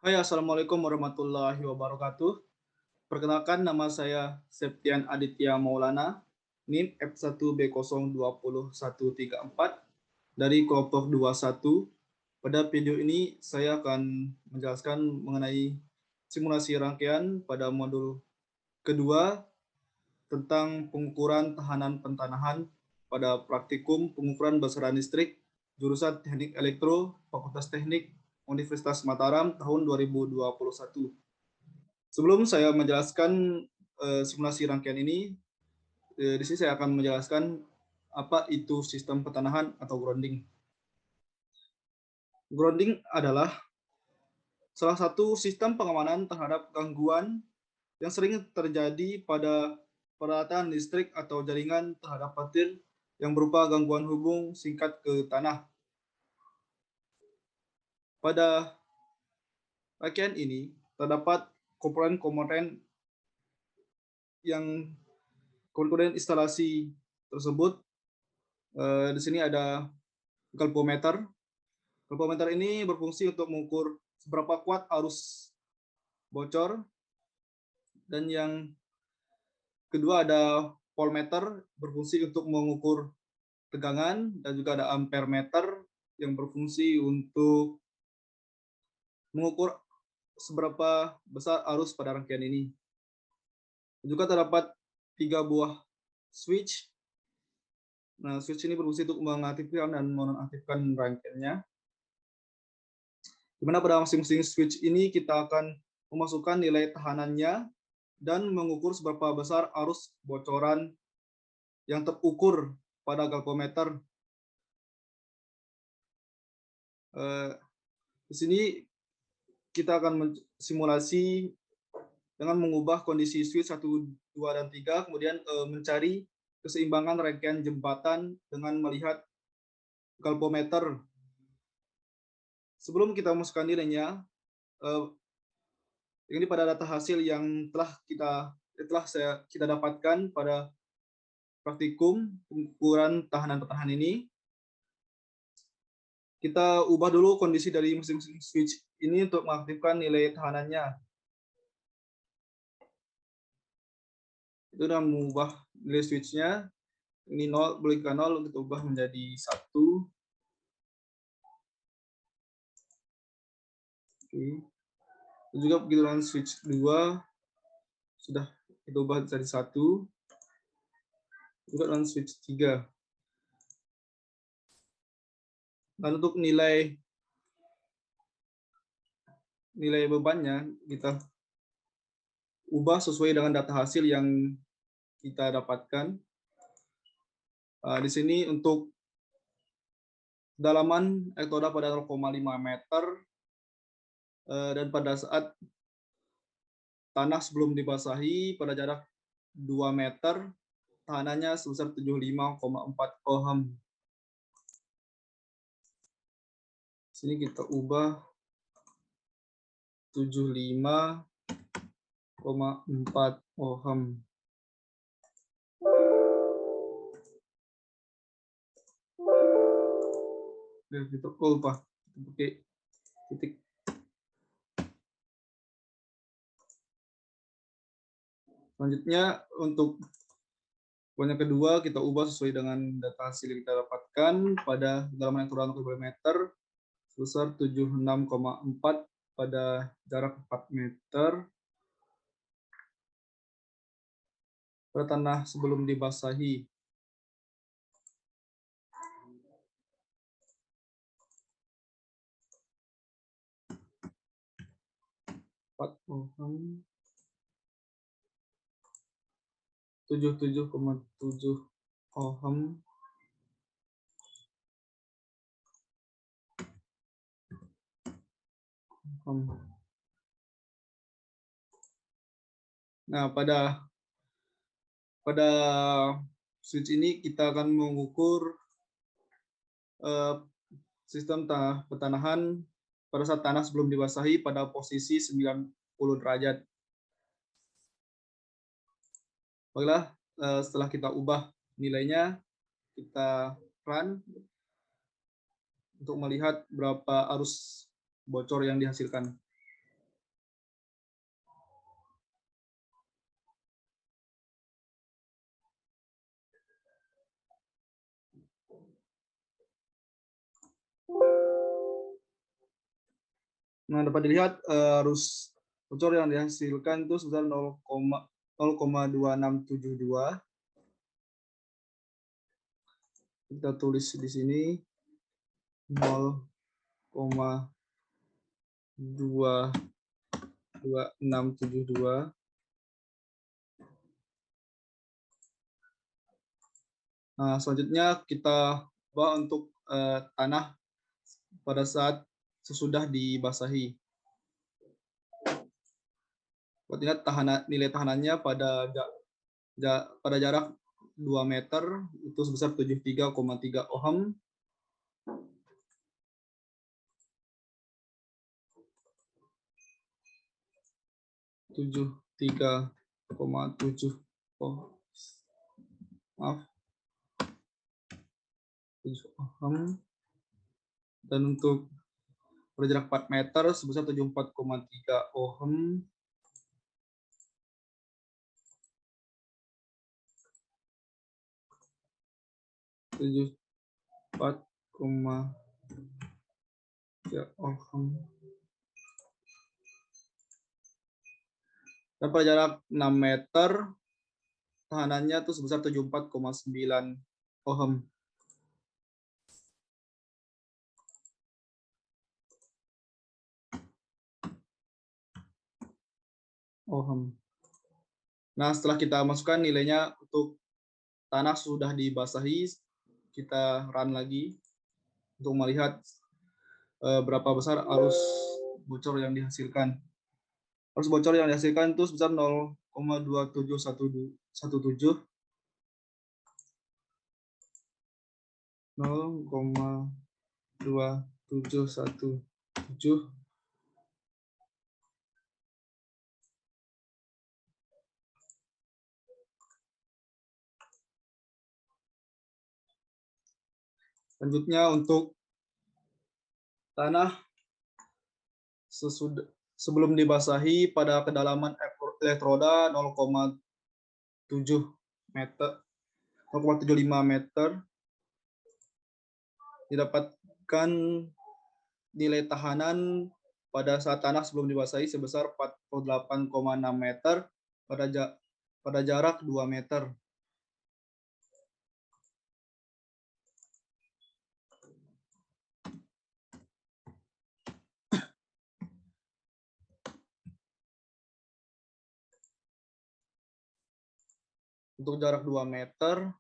Hai, assalamualaikum warahmatullahi wabarakatuh. Perkenalkan, nama saya Septian Aditya Maulana, NIM F1B0201134 dari kelompok 21. Pada video ini saya akan menjelaskan mengenai simulasi rangkaian pada modul kedua tentang pengukuran tahanan pentanahan pada praktikum pengukuran besaran listrik jurusan Teknik Elektro Fakultas Teknik Universitas Mataram tahun 2021. Sebelum saya menjelaskan simulasi rangkaian ini, di sini saya akan menjelaskan apa itu sistem pertanahan atau grounding. Grounding adalah salah satu sistem pengamanan terhadap gangguan yang sering terjadi pada peralatan listrik atau jaringan terhadap petir yang berupa gangguan hubung singkat ke tanah. Pada rangkaian ini terdapat komponen-komponen yang komponen instalasi tersebut. Di sini ada galvanometer. Galvanometer ini berfungsi untuk mengukur seberapa kuat arus bocor, dan yang kedua ada voltmeter berfungsi untuk mengukur tegangan, dan juga ada ampermeter yang berfungsi untuk mengukur seberapa besar arus pada rangkaian ini. Juga terdapat 3 buah switch. Nah, switch ini berfungsi untuk mengaktifkan dan menonaktifkan rangkaiannya. Di mana pada masing-masing switch ini kita akan memasukkan nilai tahanannya dan mengukur seberapa besar arus bocoran yang terukur pada galvanometer. Di sini kita akan simulasi dengan mengubah kondisi switch 1, 2, dan 3, kemudian mencari keseimbangan rangkaian jembatan dengan melihat galvanometer. Sebelum kita masukkan nilainya, ini pada data hasil yang telah kita dapatkan pada praktikum pengukuran tahanan pertahanan ini. Kita ubah dulu kondisi dari masing-masing switch ini untuk mengaktifkan nilai tahanannya. Itu udah mengubah nilai switch-nya. Ini 0, boleh ke 0, kita ubah menjadi 1. Oke. Dan juga begitu dengan switch 2, sudah kita ubah jadi 1. Juga dengan switch 3. Dan untuk nilai bebannya kita ubah sesuai dengan data hasil yang kita dapatkan. Di sini untuk kedalaman elektroda pada 0,5 meter, dan pada saat tanah sebelum dibasahi pada jarak 2 meter, tahanannya sebesar 75,4 ohm. Sini kita ubah 75,4 ohm. Kita ubah pakai titik. Selanjutnya untuk poin yang kedua kita ubah sesuai dengan data hasil yang kita dapatkan pada kedalaman elektroda 0,5 meter sebesar 76,4 pada jarak 4 meter pada tanah sebelum dibasahi. Ohm, 77,7 ohm. Nah, pada switch ini kita akan mengukur sistem pertanahan pada saat tanah sebelum dibasahi pada posisi 90 derajat. Baiklah, setelah kita ubah nilainya, kita run untuk melihat berapa arus bocor yang dihasilkan. Nah, dapat dilihat arus bocor yang dihasilkan itu sebesar 0,2672. Kita tulis di sini 0,2672. Nah, selanjutnya kita bawa untuk tanah pada saat sesudah dibasahi. Buat ingat nilai tahanannya pada jarak 2 meter itu sebesar 73,3 ohm. Tiga koma tujuh maaf 7 ohm, dan untuk berjarak 4 meter sebesar 74,3 ohm. Tujuh 4,3 ohm. Dan pada jarak 6 meter tahanannya itu sebesar 74,9 ohm. Nah, setelah kita masukkan nilainya untuk tanah sudah dibasahi, kita run lagi untuk melihat berapa besar arus bocor yang dihasilkan. Arus bocor yang dihasilkan itu sebesar 0,2717 0,2717. Selanjutnya untuk tanah sebelum dibasahi pada kedalaman elektroda 0,7 meter, 0,75 meter, didapatkan nilai tahanan pada saat tanah sebelum dibasahi sebesar 48,6 meter pada jarak 2 meter. Untuk jarak 2 meter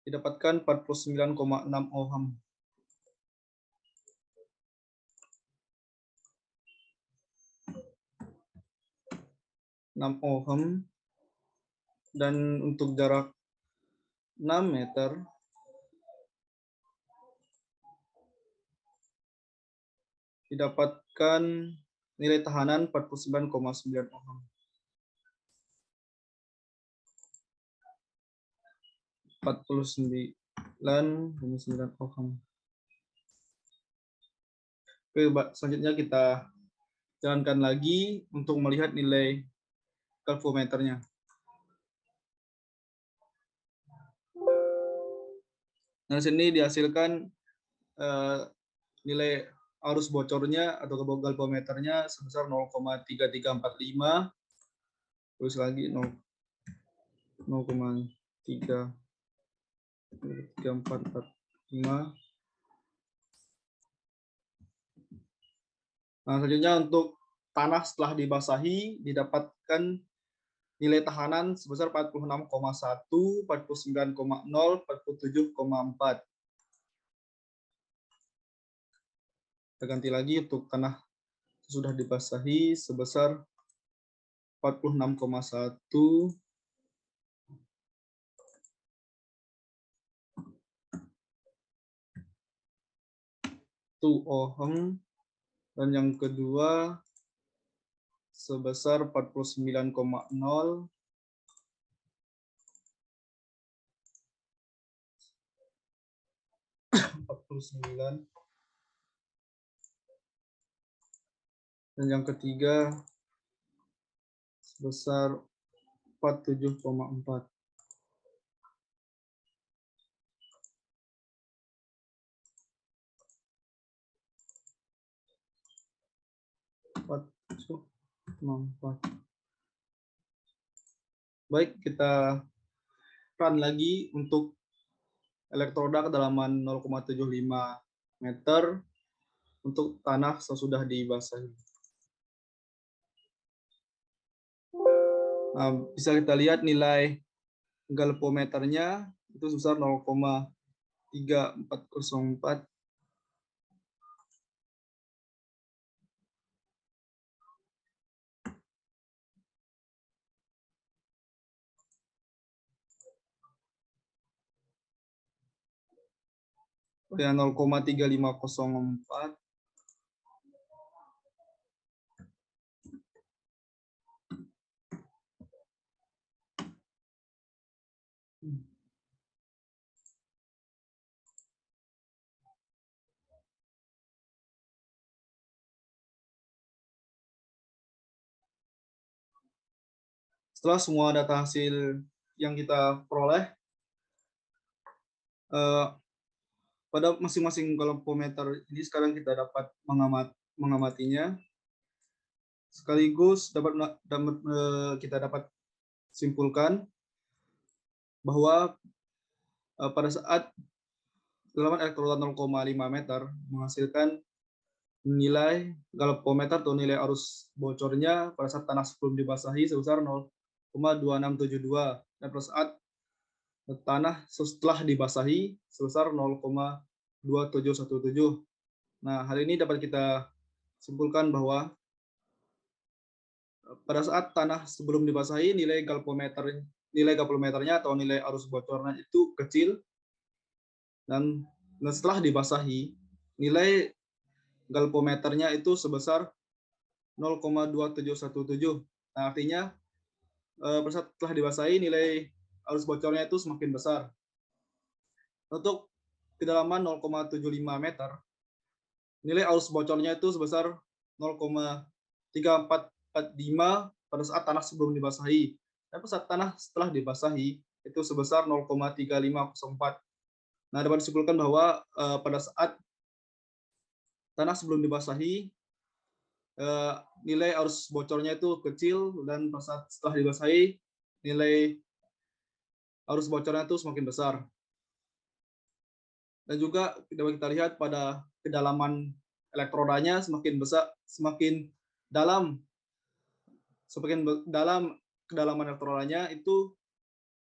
didapatkan 49,6 ohm. Dan untuk jarak 6 meter didapatkan nilai tahanan 49,9 ohm. 49,9 ohm. Oke, selanjutnya kita jalankan lagi untuk melihat nilai galvanometernya. Nah, di sini dihasilkan nilai arus bocornya atau galvanometernya sebesar 0,3345. Terus lagi 0,3445. Nah, selanjutnya untuk tanah setelah dibasahi didapatkan nilai tahanan sebesar 46,1, 49,0, 47,4. Kita ganti lagi untuk tanah sudah dibasahi sebesar 46,1, 2 ohm, dan yang kedua sebesar 49,0, 49, dan yang ketiga sebesar 47,4. Baik, kita run lagi untuk elektroda kedalaman 0,75 meter untuk tanah sesudah dibasahi. Nah, bisa kita lihat nilai galpometernya itu sebesar 0,3404. Ya, 0,3504. Setelah semua data hasil yang kita peroleh, pada masing-masing galpometer ini sekarang kita dapat mengamatinya, sekaligus kita dapat simpulkan bahwa pada saat kedalaman elektroda 0,5 meter menghasilkan nilai galpometer atau nilai arus bocornya pada saat tanah sebelum dibasahi sebesar 0,2672 dan pada saat tanah setelah dibasahi sebesar 0,2717. Nah, hal ini dapat kita simpulkan bahwa pada saat tanah sebelum dibasahi nilai galpometernya atau nilai arus bocornya itu kecil, dan setelah dibasahi nilai galpometernya itu sebesar 0,2717. Nah, artinya pada saat telah dibasahi nilai arus bocornya itu semakin besar. Untuk kedalaman 0,75 meter, nilai arus bocornya itu sebesar 0,3445 pada saat tanah sebelum dibasahi. Dan pada saat tanah setelah dibasahi itu sebesar 0,3504. Nah, dapat disimpulkan bahwa pada saat tanah sebelum dibasahi nilai arus bocornya itu kecil, dan pada saat setelah dibasahi nilai arus bocornya itu semakin besar. Dan juga dapat kita lihat pada kedalaman elektrodanya semakin besar, semakin dalam kedalaman elektrodanya itu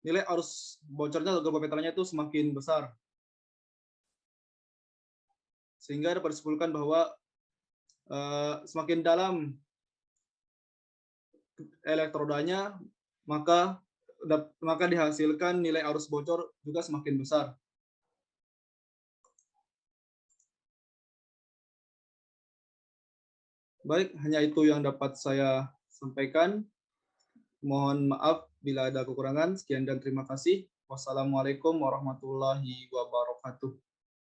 nilai arus bocornya atau galpometernya itu semakin besar. Sehingga dapat disimpulkan bahwa semakin dalam elektrodanya maka dihasilkan nilai arus bocor juga semakin besar. Baik, hanya itu yang dapat saya sampaikan. Mohon maaf bila ada kekurangan. Sekian dan terima kasih. Wassalamualaikum warahmatullahi wabarakatuh.